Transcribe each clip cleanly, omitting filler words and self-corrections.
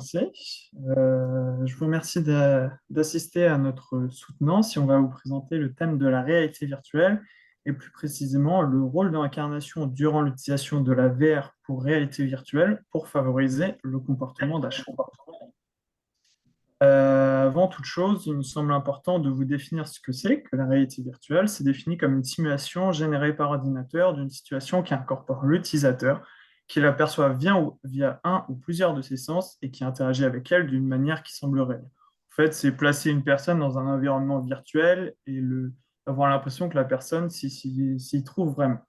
Je vous remercie d'assister à notre soutenance et on va vous présenter le thème de la réalité virtuelle et plus précisément le rôle de l'incarnation durant l'utilisation de la VR pour réalité virtuelle pour favoriser le comportement d'achat. Avant toute chose, il me semble important de vous définir ce que c'est que la réalité virtuelle. C'est défini comme une simulation générée par ordinateur d'une situation qui incorpore l'utilisateur, qui l'aperçoit via un ou plusieurs de ses sens et qui interagit avec elle d'une manière qui semble réelle. En fait, c'est placer une personne dans un environnement virtuel et avoir l'impression que la personne s'y trouve vraiment.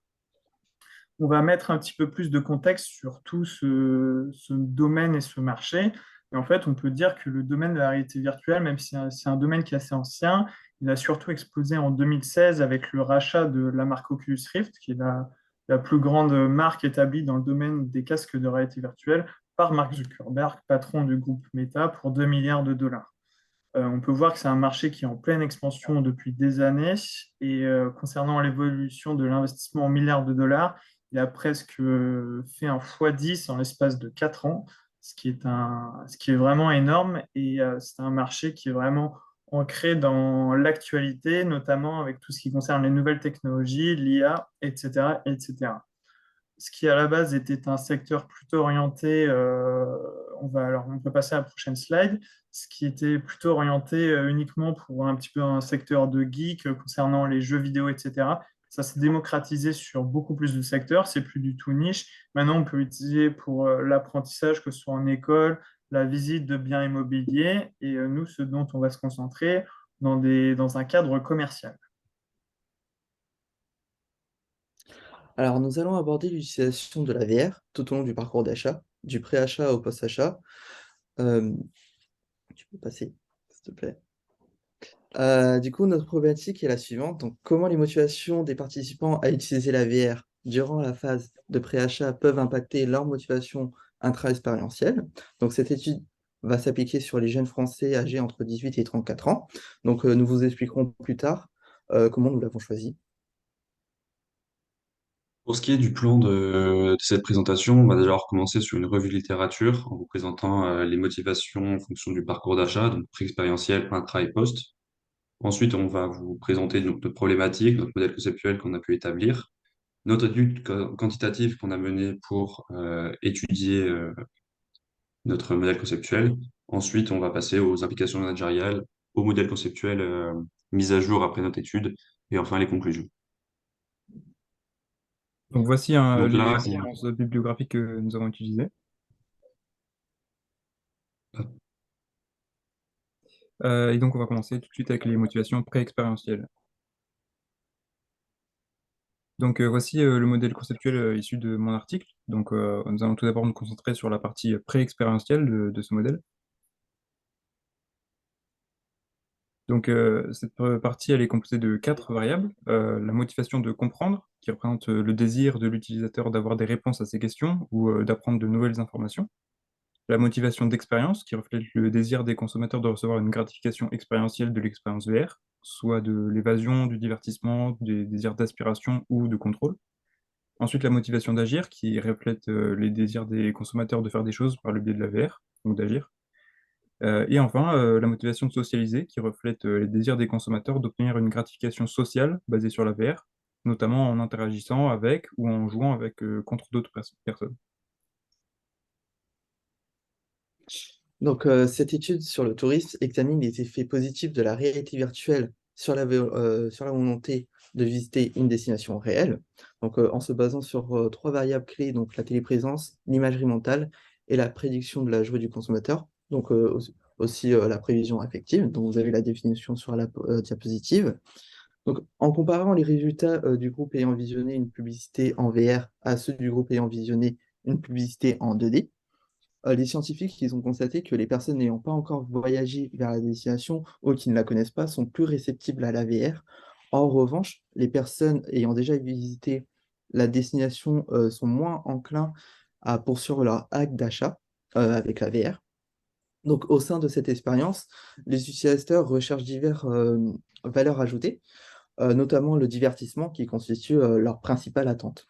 On va mettre un petit peu plus de contexte sur tout ce domaine et ce marché. Et en fait, on peut dire que le domaine de la réalité virtuelle, même si c'est un domaine qui est assez ancien, il a surtout explosé en 2016 avec le rachat de la marque Oculus Rift, qui est la plus grande marque établie dans le domaine des casques de réalité virtuelle, par Mark Zuckerberg, patron du groupe Meta, pour 2 milliards de dollars. On peut voir que c'est un marché qui est en pleine expansion depuis des années. Et concernant l'évolution de l'investissement en milliards de dollars, il a presque fait un x10 en l'espace de 4 ans, ce qui est vraiment énorme. Et c'est un marché qui est vraiment ancré dans l'actualité, notamment avec tout ce qui concerne les nouvelles technologies, l'IA, etc., etc. Ce qui à la base était un secteur plutôt orienté, on peut passer à la prochaine slide, ce qui était plutôt orienté uniquement pour un petit peu un secteur de geek concernant les jeux vidéo, etc. Ça s'est démocratisé sur beaucoup plus de secteurs, c'est plus du tout niche. Maintenant, on peut l'utiliser pour l'apprentissage, que ce soit en école, la visite de biens immobiliers, et nous, ce dont on va se concentrer dans un cadre commercial. Alors, nous allons aborder l'utilisation de la VR tout au long du parcours d'achat, du pré-achat au post-achat. Euh, Tu peux passer, s'il te plaît. Du coup, notre problématique est la suivante. Donc, comment les motivations des participants à utiliser la VR durant la phase de pré-achat peuvent impacter leur motivation intra-expérientielle. Donc, cette étude va s'appliquer sur les jeunes Français âgés entre 18 et 34 ans. Donc, nous vous expliquerons plus tard comment nous l'avons choisi. Pour ce qui est du plan de cette présentation, on va déjà recommencer sur une revue de littérature en vous présentant les motivations en fonction du parcours d'achat, donc pré-expérientiel, intra et post. Ensuite, on va vous présenter notre problématique, notre modèle conceptuel qu'on a pu établir, notre étude quantitative qu'on a menée pour étudier notre modèle conceptuel. Ensuite, on va passer aux implications managériales, au modèle conceptuel mis à jour après notre étude, et enfin les conclusions. Donc voici Donc les là, références bibliographiques que nous avons utilisées. Et donc on va commencer tout de suite avec les motivations pré-expérientielles. Donc voici le modèle conceptuel issu de mon article. Donc nous allons tout d'abord nous concentrer sur la partie pré-expérientielle de ce modèle. Donc cette partie, elle est composée de 4 variables. La motivation de comprendre, qui représente le désir de l'utilisateur d'avoir des réponses à ses questions ou d'apprendre de nouvelles informations. La motivation d'expérience, qui reflète le désir des consommateurs de recevoir une gratification expérientielle de l'expérience VR, soit de l'évasion, du divertissement, des désirs d'aspiration ou de contrôle. Ensuite, la motivation d'agir, qui reflète les désirs des consommateurs de faire des choses par le biais de la VR, donc d'agir. Et enfin, la motivation de socialiser, qui reflète les désirs des consommateurs d'obtenir une gratification sociale basée sur la VR, notamment en interagissant avec ou en jouant avec contre d'autres personnes. Donc, cette étude sur le tourisme examine les effets positifs de la réalité virtuelle sur la volonté de visiter une destination réelle. Donc, en se basant sur 3 variables clés, donc la téléprésence, l'imagerie mentale et la prédiction de la joie du consommateur. Donc, aussi la prévision affective, dont vous avez la définition sur la diapositive. Donc, en comparant les résultats du groupe ayant visionné une publicité en VR à ceux du groupe ayant visionné une publicité en 2D, les scientifiques, ils ont constaté que les personnes n'ayant pas encore voyagé vers la destination ou qui ne la connaissent pas sont plus réceptibles à la VR. En revanche, les personnes ayant déjà visité la destination sont moins enclins à poursuivre leur acte d'achat avec la VR. Donc, au sein de cette expérience, les utilisateurs recherchent diverses valeurs ajoutées, notamment le divertissement qui constitue leur principale attente.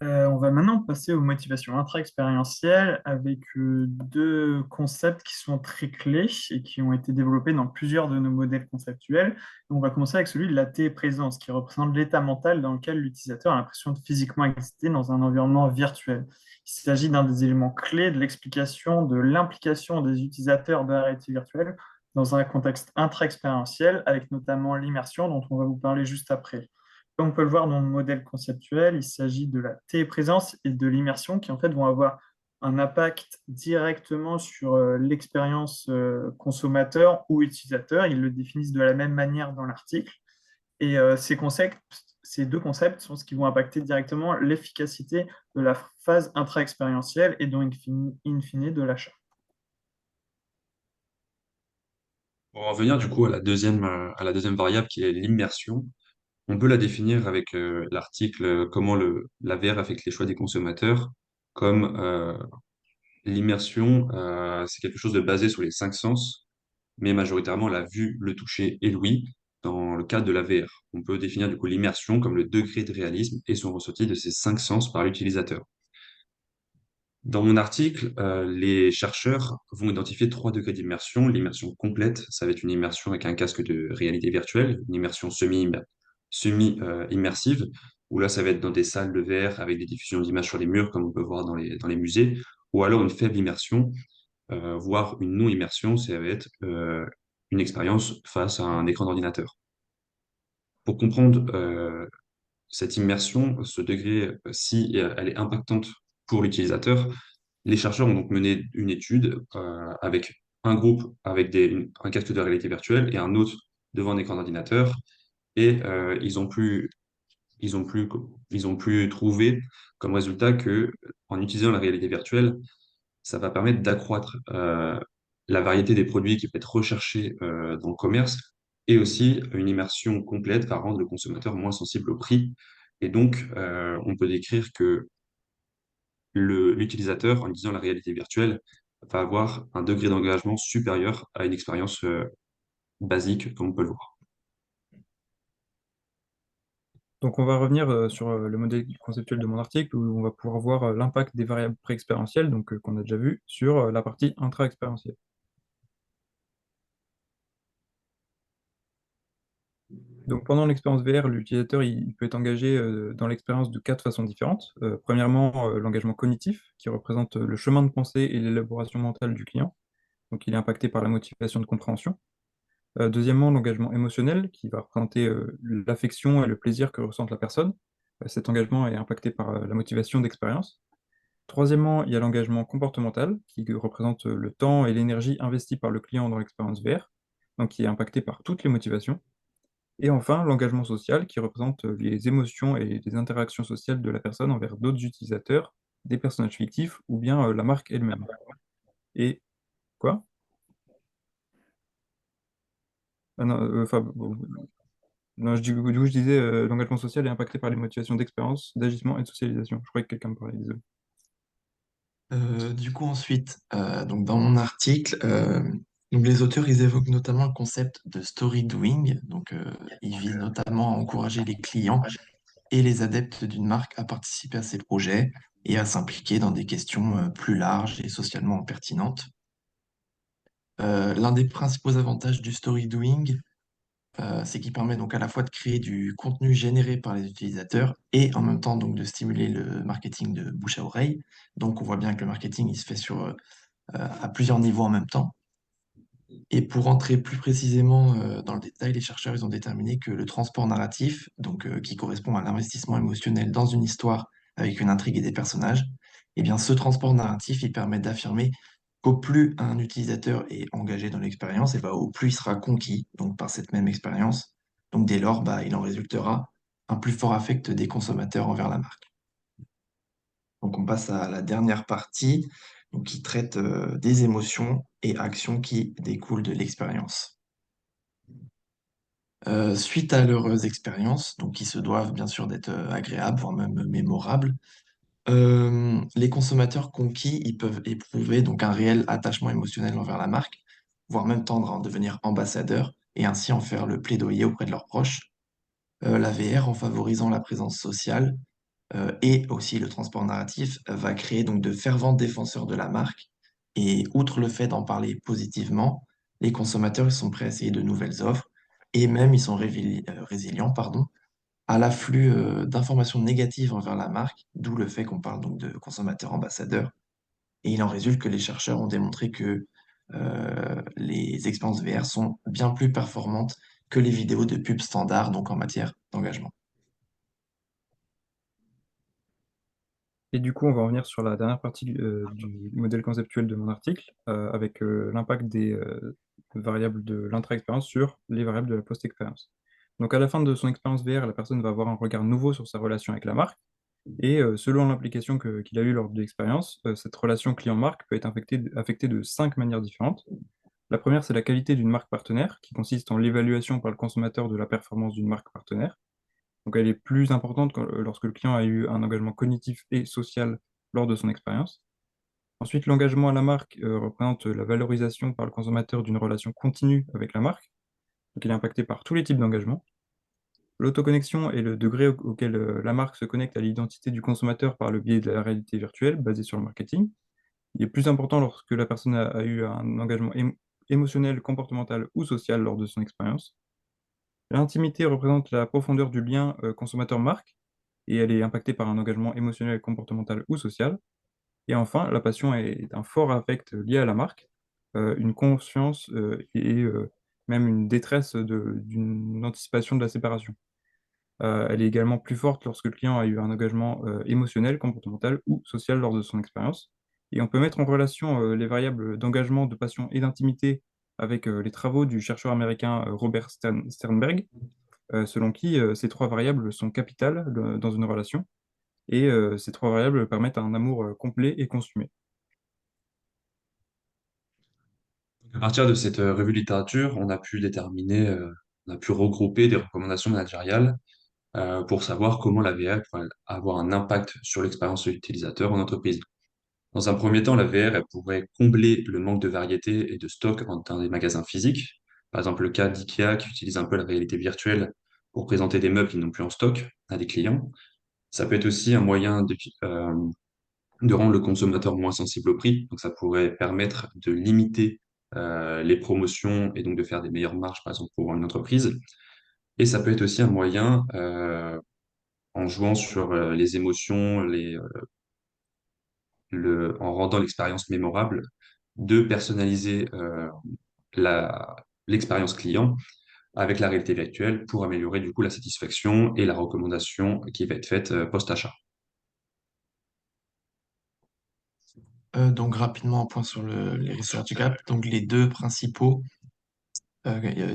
On va maintenant passer aux motivations intra-expérientielles avec deux concepts qui sont très clés et qui ont été développés dans plusieurs de nos modèles conceptuels. On va commencer avec celui de la T-présence, qui représente l'état mental dans lequel l'utilisateur a l'impression de physiquement exister dans un environnement virtuel. Il s'agit d'un des éléments clés de l'explication de l'implication des utilisateurs de la réalité virtuelle dans un contexte intra-expérientiel, avec notamment l'immersion dont on va vous parler juste après. Comme on peut le voir dans le modèle conceptuel, il s'agit de la téléprésence et de l'immersion qui en fait vont avoir un impact directement sur l'expérience consommateur ou utilisateur. Ils le définissent de la même manière dans l'article. Et ces deux concepts sont ce qui vont impacter directement l'efficacité de la phase intra-expérientielle et donc in fine de l'achat. Pour en revenir du coup à la deuxième variable qui est l'immersion, on peut la définir avec l'article comment la VR affecte les choix des consommateurs, comme l'immersion, c'est quelque chose de basé sur les cinq sens, mais majoritairement la vue, le toucher et l'ouïe dans le cadre de la VR. On peut définir du coup l'immersion comme le degré de réalisme et son ressenti de ces cinq sens par l'utilisateur. Dans mon article, les chercheurs vont identifier trois degrés d'immersion. L'immersion complète, ça va être une immersion avec un casque de réalité virtuelle, une immersion semi-immersive, où là, ça va être dans des salles de VR avec des diffusions d'images sur les murs, comme on peut voir dans les musées, ou alors une faible immersion, voire une non-immersion, ça va être une expérience face à un écran d'ordinateur. Pour comprendre cette immersion, ce degré, si elle est impactante pour l'utilisateur, les chercheurs ont donc mené une étude avec un groupe avec un casque de réalité virtuelle et un autre devant un écran d'ordinateur. Et ils ont pu trouver comme résultat que en utilisant la réalité virtuelle, ça va permettre d'accroître la variété des produits qui peut être recherchée dans le commerce et aussi une immersion complète va rendre le consommateur moins sensible au prix. Et donc, on peut décrire que l'utilisateur, en utilisant la réalité virtuelle, va avoir un degré d'engagement supérieur à une expérience basique, comme on peut le voir. Donc on va revenir sur le modèle conceptuel de mon article où on va pouvoir voir l'impact des variables pré-expérientielles, donc qu'on a déjà vu, sur la partie intra-expérientielle. Donc pendant l'expérience VR, l'utilisateur il peut être engagé dans l'expérience de quatre façons différentes. Premièrement, l'engagement cognitif, qui représente le chemin de pensée et l'élaboration mentale du client. Donc il est impacté par la motivation de compréhension. Deuxièmement, l'engagement émotionnel, qui va représenter l'affection et le plaisir que ressente la personne. Cet engagement est impacté par la motivation d'expérience. Troisièmement, il y a l'engagement comportemental, qui représente le temps et l'énergie investis par le client dans l'expérience VR, donc qui est impacté par toutes les motivations. Et enfin, l'engagement social, qui représente les émotions et les interactions sociales de la personne envers d'autres utilisateurs, des personnages fictifs ou bien la marque elle-même. Et quoi? Ah non, enfin, non, du coup, je disais, l'engagement social est impacté par les motivations d'expérience, d'agissement et de socialisation. Je croyais que quelqu'un me parlait, désolé. Du coup, ensuite, donc dans mon article, donc les auteurs, ils évoquent notamment le concept de story doing. Donc, ils visent notamment à encourager les clients et les adeptes d'une marque à participer à ces projets et à s'impliquer dans des questions plus larges et socialement pertinentes. L'un des principaux avantages du story doing, c'est qu'il permet donc à la fois de créer du contenu généré par les utilisateurs et en même temps donc de stimuler le marketing de bouche à oreille. Donc, on voit bien que le marketing, il se fait à plusieurs niveaux en même temps. Et pour entrer plus précisément dans le détail, les chercheurs ils ont déterminé que le transport narratif, donc qui correspond à l'investissement émotionnel dans une histoire avec une intrigue et des personnages, eh bien ce transport narratif il permet d'affirmer qu'au plus un utilisateur est engagé dans l'expérience, et ben, au plus il sera conquis donc par cette même expérience. Donc dès lors, bah, il en résultera un plus fort affect des consommateurs envers la marque. Donc on passe à la dernière partie donc, qui traite des émotions et actions qui découlent de l'expérience. Suite à leurs expériences, donc qui se doivent bien sûr d'être agréables, voire même mémorables, les consommateurs conquis, ils peuvent éprouver donc un réel attachement émotionnel envers la marque, voire même tendre à en devenir ambassadeurs et ainsi en faire le plaidoyer auprès de leurs proches. La VR, en favorisant la présence sociale, et aussi le transport narratif va créer donc de fervents défenseurs de la marque. Et outre le fait d'en parler positivement, les consommateurs ils sont prêts à essayer de nouvelles offres et même ils sont résilients pardon, à l'afflux d'informations négatives envers la marque, d'où le fait qu'on parle donc de consommateurs ambassadeurs. Et il en résulte que les chercheurs ont démontré que les expériences VR sont bien plus performantes que les vidéos de pub standard, donc en matière d'engagement. Et du coup, on va revenir sur la dernière partie du modèle conceptuel de mon article, avec l'impact des variables de l'intra-expérience sur les variables de la post-expérience. Donc, à la fin de son expérience VR, la personne va avoir un regard nouveau sur sa relation avec la marque, et selon l'implication qu'il a eue lors de l'expérience, cette relation client-marque peut être affectée de 5 manières différentes. La première, c'est la qualité d'une marque partenaire, qui consiste en l'évaluation par le consommateur de la performance d'une marque partenaire. Donc elle est plus importante lorsque le client a eu un engagement cognitif et social lors de son expérience. Ensuite, l'engagement à la marque représente la valorisation par le consommateur d'une relation continue avec la marque. Donc il est impacté par tous les types d'engagement. L'autoconnexion est le degré auquel la marque se connecte à l'identité du consommateur par le biais de la réalité virtuelle basée sur le marketing. Il est plus important lorsque la personne a eu un engagement émotionnel, comportemental ou social lors de son expérience. L'intimité représente la profondeur du lien consommateur-marque et elle est impactée par un engagement émotionnel, comportemental ou social. Et enfin, la passion est un fort affect lié à la marque, une confiance et même une détresse d'une anticipation de la séparation. Elle est également plus forte lorsque le client a eu un engagement émotionnel, comportemental ou social lors de son expérience. Et on peut mettre en relation les variables d'engagement, de passion et d'intimité avec les travaux du chercheur américain Robert Sternberg, selon qui ces trois variables sont capitales dans une relation, et ces trois variables permettent un amour complet et consumé. À partir de cette revue de littérature, on a pu regrouper des recommandations managériales pour savoir comment la VR pourrait avoir un impact sur l'expérience utilisateur en entreprise. Dans un premier temps, la VR elle pourrait combler le manque de variété et de stock dans des magasins physiques. Par exemple, le cas d'IKEA qui utilise un peu la réalité virtuelle pour présenter des meubles qu'ils n'ont plus en stock à des clients. Ça peut être aussi un moyen de rendre le consommateur moins sensible au prix. Donc, ça pourrait permettre de limiter les promotions et donc de faire des meilleures marges, par exemple, pour une entreprise. Et ça peut être aussi un moyen, en jouant sur les émotions, en rendant l'expérience mémorable, de personnaliser l'expérience client avec la réalité virtuelle pour améliorer du coup la satisfaction et la recommandation qui va être faite post-achat. Donc rapidement un point sur les research gaps. Donc les deux principaux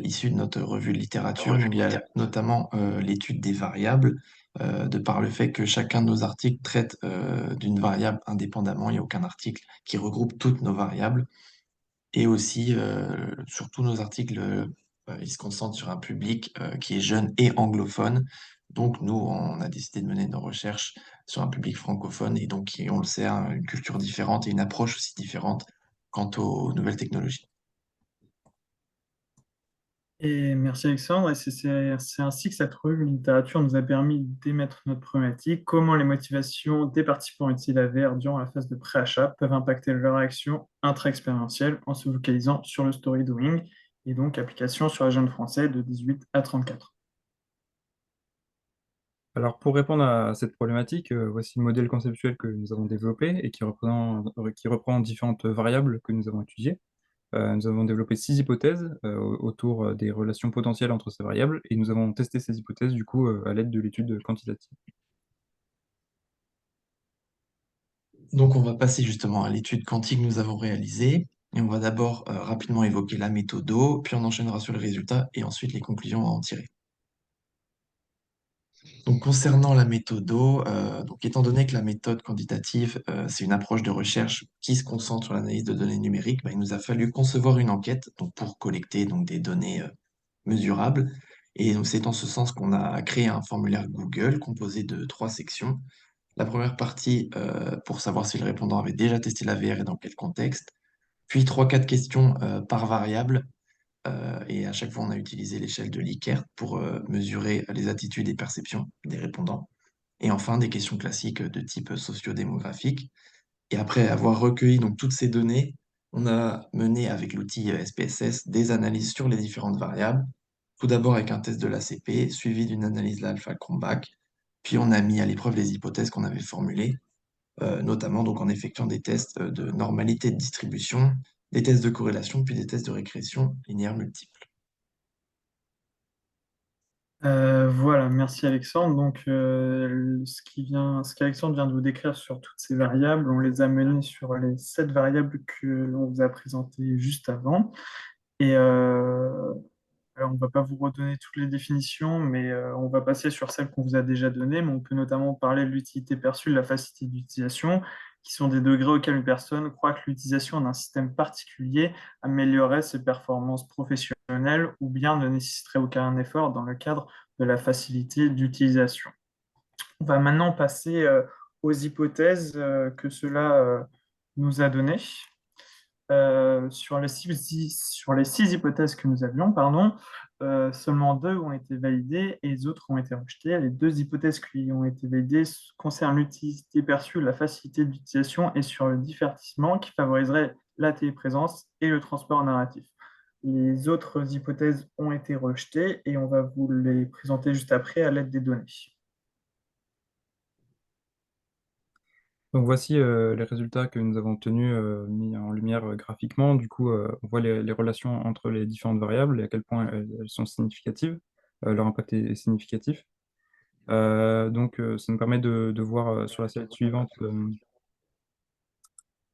issus de notre revue de littérature. Donc il y a notamment l'étude des variables, de par le fait que chacun de nos articles traite d'une variable indépendamment. Il n'y a aucun article qui regroupe toutes nos variables. Et aussi, sur tous nos articles, ils se concentrent sur un public qui est jeune et anglophone. Donc nous, on a décidé de mener nos recherches sur un public francophone et donc qui, on le sait, a une culture différente et une approche aussi différente quant aux nouvelles technologies. Et merci Alexandre, et c'est ainsi que cette revue de littérature nous a permis d'émettre notre problématique, comment les motivations des participants utilisés à VR durant la phase de pré-achat peuvent impacter leur action intra-expérientielle en se focalisant sur le story doing et donc application sur les jeunes Français de 18 à 34. Alors pour répondre à cette problématique, voici le modèle conceptuel que nous avons développé et qui reprend différentes variables que nous avons étudiées. Nous avons développé 6 hypothèses autour des relations potentielles entre ces variables et nous avons testé ces hypothèses du coup à l'aide de l'étude quantitative. Donc on va passer justement à l'étude quantique que nous avons réalisée. Et on va d'abord rapidement évoquer la méthodo, puis on enchaînera sur les résultats et ensuite les conclusions à en tirer. Donc, concernant la méthodo, donc étant donné que la méthode quantitative, c'est une approche de recherche qui se concentre sur l'analyse de données numériques, bah, il nous a fallu concevoir une enquête donc, pour collecter donc, des données mesurables. Et donc, c'est dans ce sens qu'on a créé un formulaire Google composé de 3 sections. La première partie pour savoir si le répondant avait déjà testé la VR et dans quel contexte. Puis 3, 4 questions par variable et à chaque fois, on a utilisé l'échelle de Likert pour mesurer les attitudes et perceptions des répondants. Et enfin, des questions classiques de type sociodémographique. Et après avoir recueilli donc toutes ces données, on a mené avec l'outil SPSS des analyses sur les différentes variables. Tout d'abord avec un test de l'ACP, suivi d'une analyse de l'alpha-Cronbach. Puis on a mis à l'épreuve les hypothèses qu'on avait formulées, notamment donc en effectuant des tests de normalité de distribution, des tests de corrélation, puis des tests de régression linéaire multiple. Voilà, merci Alexandre. Donc, ce qu'Alexandre vient de vous décrire sur toutes ces variables, on les a menées sur les 7 variables que l'on vous a présentées juste avant. Et alors, on ne va pas vous redonner toutes les définitions, mais on va passer sur celles qu'on vous a déjà données. Mais on peut notamment parler de l'utilité perçue, de la facilité d'utilisation, qui sont des degrés auxquels une personne croit que l'utilisation d'un système particulier améliorerait ses performances professionnelles ou bien ne nécessiterait aucun effort dans le cadre de la facilité d'utilisation. On va maintenant passer aux hypothèses que cela nous a données. Sur les 6 hypothèses que nous avions, pardon, seulement 2 ont été validées et les autres ont été rejetées. Les 2 hypothèses qui ont été validées concernent l'utilité perçue, la facilité d'utilisation et sur le divertissement qui favoriserait la téléprésence et le transport narratif. Les autres hypothèses ont été rejetées et on va vous les présenter juste après à l'aide des données. Donc voici les résultats que nous avons obtenus mis en lumière graphiquement. Du coup, on voit les relations entre les différentes variables et à quel point elles sont significatives. Leur impact est significatif. Ça nous permet de voir sur la slide suivante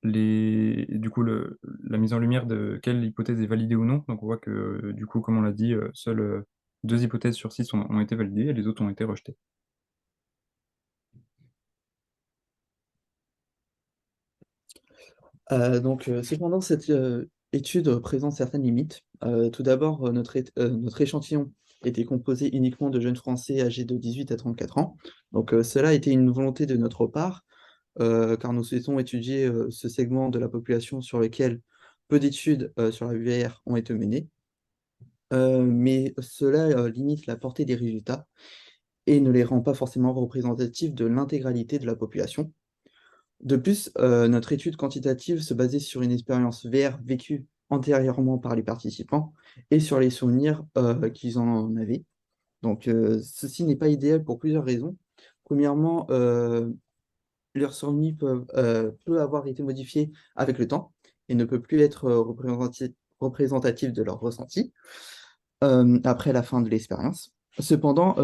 la mise en lumière de quelle hypothèse est validée ou non. Donc on voit que, du coup, comme on l'a dit, seules 2 hypothèses sur 6 ont été validées et les autres ont été rejetées. Cependant, cette étude présente certaines limites. Tout d'abord, notre échantillon était composé uniquement de jeunes Français âgés de 18 à 34 ans. Cela était une volonté de notre part, car nous souhaitons étudier ce segment de la population sur lequel peu d'études sur la VR ont été menées. Mais cela limite la portée des résultats et ne les rend pas forcément représentatifs de l'intégralité de la population. De plus, notre étude quantitative se basait sur une expérience VR vécue antérieurement par les participants et sur les souvenirs qu'ils en avaient. Ceci n'est pas idéal pour plusieurs raisons. Premièrement, leur survie peut avoir été modifié avec le temps et ne peut plus être représentatif de leur ressenti après la fin de l'expérience. Cependant,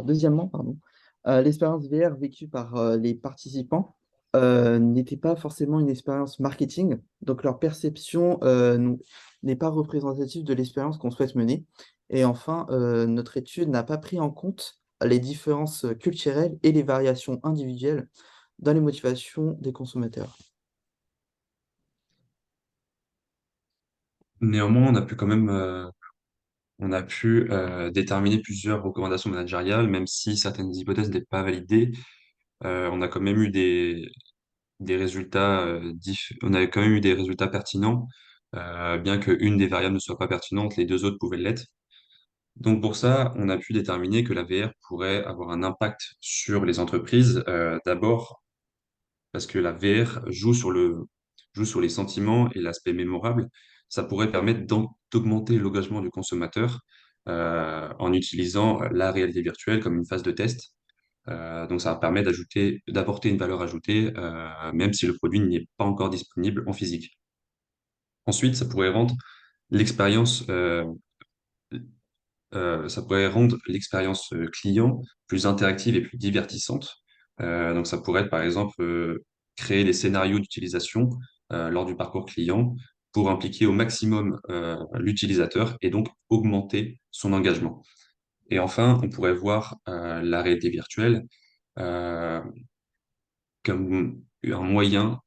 deuxièmement, pardon, l'expérience VR vécue par les participants n'était pas forcément une expérience marketing, donc leur perception n'est pas représentative de l'expérience qu'on souhaite mener. Et enfin, notre étude n'a pas pris en compte les différences culturelles et les variations individuelles dans les motivations des consommateurs. Néanmoins, on a pu déterminer plusieurs recommandations managériales, même si certaines hypothèses n'étaient pas validées. On a quand même eu des résultats, on avait quand même eu des résultats pertinents, bien qu'une des variables ne soit pas pertinente, les 2 autres pouvaient l'être. Donc pour ça, on a pu déterminer que la VR pourrait avoir un impact sur les entreprises, d'abord parce que la VR joue sur les sentiments et l'aspect mémorable. Ça pourrait permettre d'augmenter l'engagement du consommateur en utilisant la réalité virtuelle comme une phase de test. Donc ça permet d'apporter une valeur ajoutée, même si le produit n'est pas encore disponible en physique. Ensuite, l'expérience ça pourrait rendre l'expérience client plus interactive et plus divertissante. Donc, ça pourrait être, par exemple, créer des scénarios d'utilisation lors du parcours client pour impliquer au maximum l'utilisateur et donc augmenter son engagement. Et enfin, on pourrait voir la réalité virtuelle euh, comme un moyen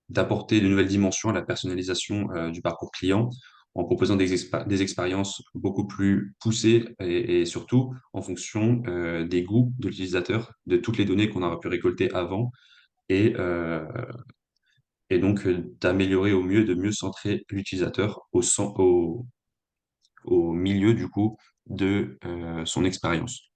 d'apporter de nouvelles dimensions à la personnalisation du parcours client en proposant des expériences beaucoup plus poussées et surtout en fonction des goûts de l'utilisateur, de toutes les données qu'on aura pu récolter avant et, euh, et donc d'améliorer au mieux, de mieux centrer l'utilisateur au milieu du coup de son expérience.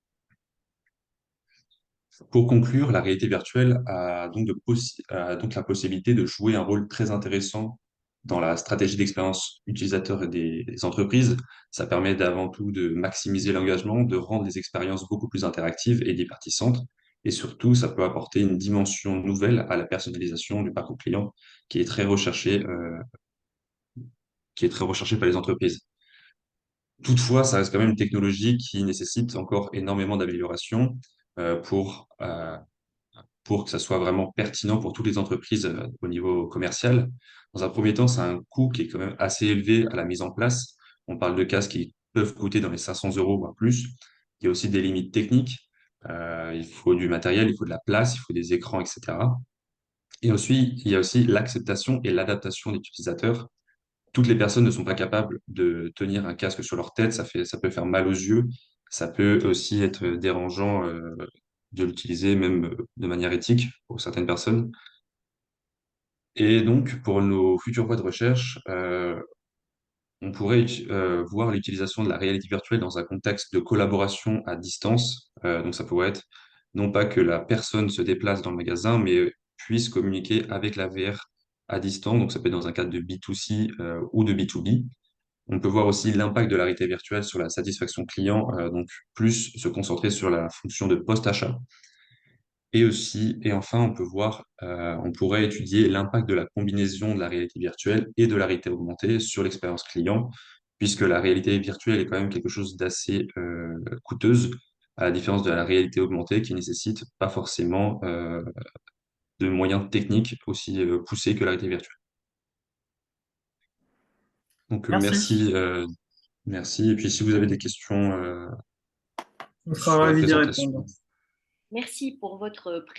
Pour conclure, la réalité virtuelle a donc la possibilité de jouer un rôle très intéressant dans la stratégie d'expérience utilisateur des entreprises. Ça permet d'avant tout de maximiser l'engagement, de rendre les expériences beaucoup plus interactives et divertissantes. Et surtout, ça peut apporter une dimension nouvelle à la personnalisation du parcours client qui est très recherchée, qui est très recherchée par les entreprises. Toutefois, ça reste quand même une technologie qui nécessite encore énormément d'amélioration euh, pour, euh, pour que ça soit vraiment pertinent pour toutes les entreprises au niveau commercial. Dans un premier temps, c'est un coût qui est quand même assez élevé à la mise en place. On parle de casques qui peuvent coûter dans les 500 euros, voire plus. Il y a aussi des limites techniques. Il faut du matériel, il faut de la place, il faut des écrans, etc. Et aussi, il y a aussi l'acceptation et l'adaptation des utilisateurs. Toutes les personnes ne sont pas capables de tenir un casque sur leur tête. Ça peut faire mal aux yeux. Ça peut aussi être dérangeant de l'utiliser, même de manière éthique pour certaines personnes. Et donc, pour nos futures voies de recherche, on pourrait voir l'utilisation de la réalité virtuelle dans un contexte de collaboration à distance. Donc, ça pourrait être non pas que la personne se déplace dans le magasin, mais puisse communiquer avec la VR à distance. Donc, ça peut être dans un cadre de B2C ou de B2B. On peut voir aussi l'impact de la réalité virtuelle sur la satisfaction client, donc plus se concentrer sur la fonction de post-achat. Et enfin, on pourrait étudier l'impact de la combinaison de la réalité virtuelle et de la réalité augmentée sur l'expérience client, puisque la réalité virtuelle est quand même quelque chose d'assez coûteuse, à la différence de la réalité augmentée qui nécessite pas forcément de moyens techniques aussi poussés que la réalité virtuelle. Donc Merci. merci. Et puis si vous avez des questions On sera sur la ravis d'y présentation. répondre. Merci pour votre présentation.